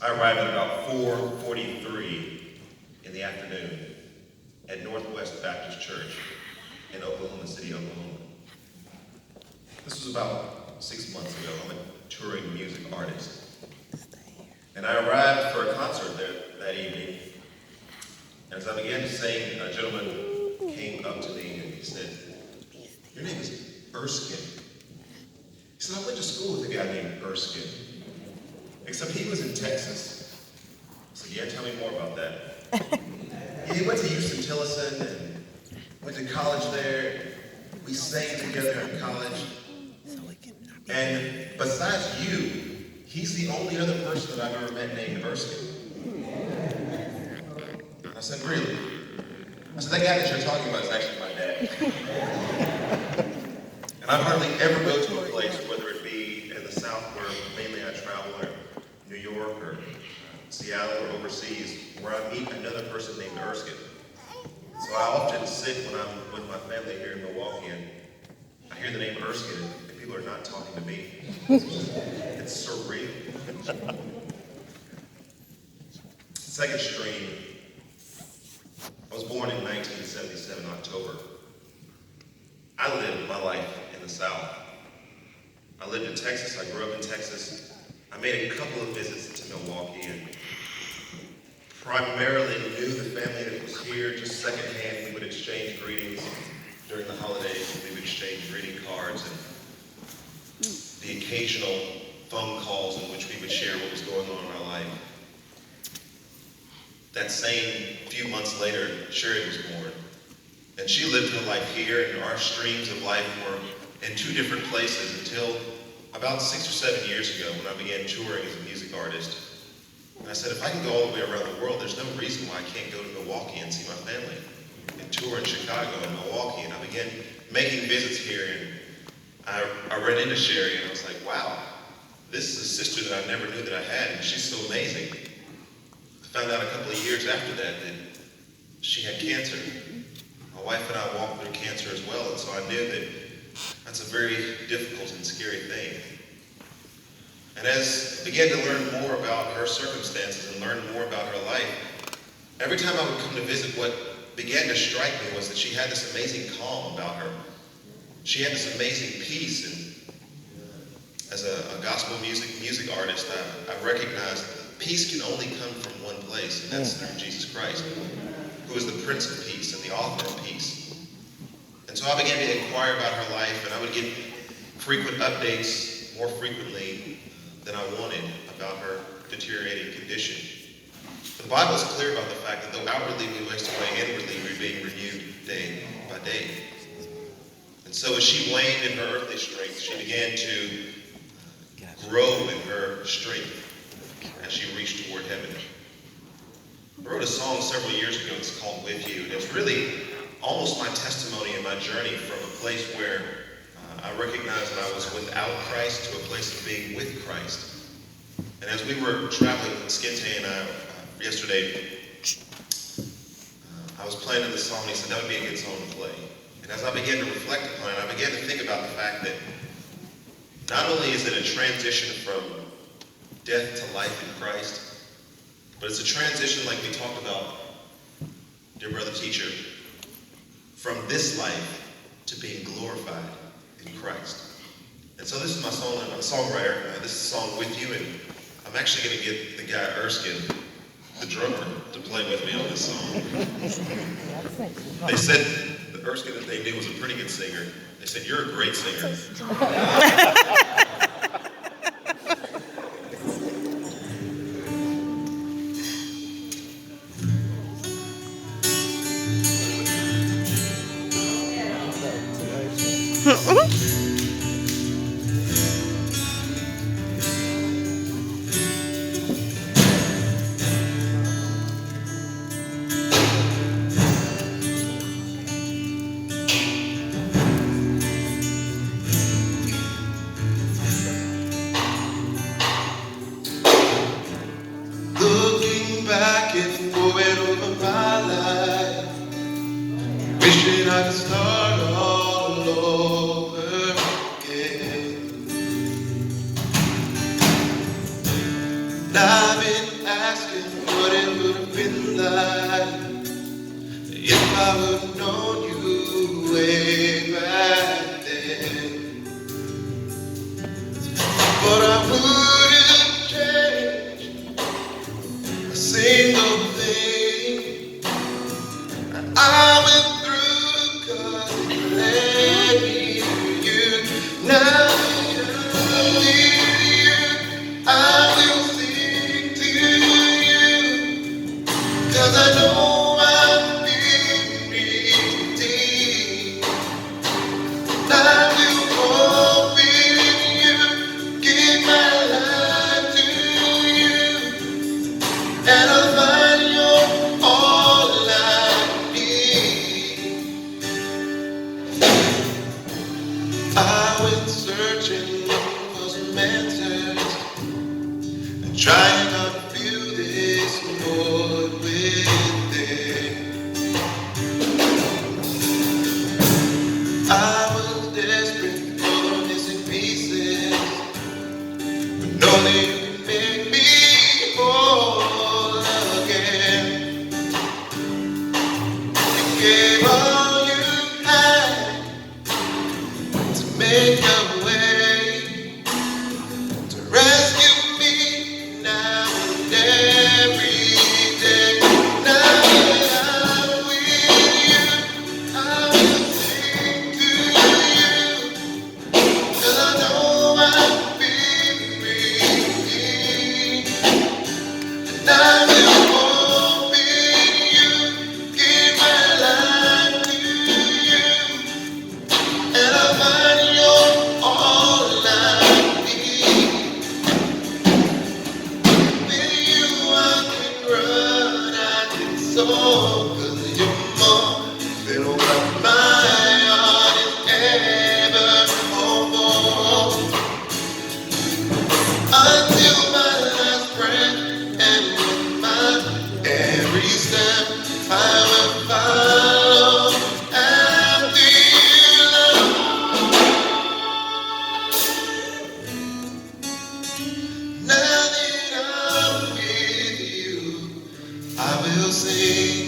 I arrived at about 4:43 in the afternoon at Northwest Baptist Church in Oklahoma City, Oklahoma. This was about 6 months ago. I'm a touring music artist. And I arrived for a concert there that evening. And as I began to sing, a gentleman came up to me and he said, "Your name is Erskin." He said, "I went to school with a guy named Erskin, except he was in Texas." I said, "Yeah, tell me more about that." He went to Houston Tillotson and went to college there. We sang together in college. And besides you, he's the only other person that I've ever met named Erskin. I said, "Really?" I said, "That guy that you're talking about is actually my dad." And I hardly ever go to a place, whether it be in the South where mainly I travel, or New York, or Seattle, or overseas, where I meet another person named Erskin. So I often sit when I'm with my family here in Milwaukee and I hear the name Erskin and people are not talking to me. It's surreal. Second stream. I was born in 1977, October. I lived my life in the South. I lived in Texas. I grew up in Texas. I made a couple of visits to Milwaukee and primarily knew the family that was here just secondhand. We would exchange greetings during the holidays. We would exchange greeting cards and the occasional phone calls in which we would share what was going on in our life. That same few months later, Sherry was born. And she lived her life here, and our streams of life were in two different places until about 6 or 7 years ago when I began touring as a music artist. And I said, if I can go all the way around the world, there's no reason why I can't go to Milwaukee and see my family. And tour in Chicago and Milwaukee. And I began making visits here, and I ran into Sherry, and I was like, wow, this is a sister that I never knew that I had, and she's so amazing. I found out a couple of years after that she had cancer. My wife and I walked through cancer as well, and so I knew that that's a very difficult and scary thing. And as I began to learn more about her circumstances and learn more about her life, every time I would come to visit, what began to strike me was that she had this amazing calm about her. She had this amazing peace, and as a gospel music artist, I recognized that peace can only come from one place, and that's through Jesus Christ, who is the Prince of Peace and the author of peace. And so I began to inquire about her life, and I would get frequent updates, more frequently than I wanted, about her deteriorating condition. The Bible is clear about the fact that though outwardly we waste away, inwardly we're being renewed day by day. And so as she waned in her earthly strength, she began to grow in her strength as she reached toward heaven. I wrote a song several years ago. It's called "With You." And it's really almost my testimony and my journey from a place where I recognized that I was without Christ to a place of being with Christ. And as we were traveling with Skinte and I yesterday, I was playing this song, and he said that would be a good song to play. And as I began to reflect upon it, I began to think about the fact that not only is it a transition from death to life in Christ, but it's a transition, like we talked about, dear brother teacher, from this life to being glorified in Christ. And so this is my song. I'm a songwriter. This is a song "With You," and I'm actually going to get the guy Erskin, the drummer, to play with me on this song. They said the Erskin that they knew was a pretty good singer. They said, "You're a great singer." Back and forward over my life, wishing I could start all over again. And I've been I would have known you way back then, but I wouldn't change a single thing I went through, 'cause it led me to you. Now that I'm with you, I will sing to you, 'cause I know I've been redeemed. I will walk with you, give my life to you, and I'll find you're all I need. I went searching for some answers and trying not to feel this void within. I was desperate for the missing pieces, but no, they can make me whole again. You gave all you had to make a way, to rescue me now and every day. Now that I'm with you, I will sing to you, 'cause I know I've been redeemed. And I will walk with you, give my life to you, and I'll find you're all I need. With you I can run, I can soar, 'cause you're more than what my heart is ever hoped for. Until my last breath, and with my every step, I will follow after you, Lord. Now that I'm with you, I will sing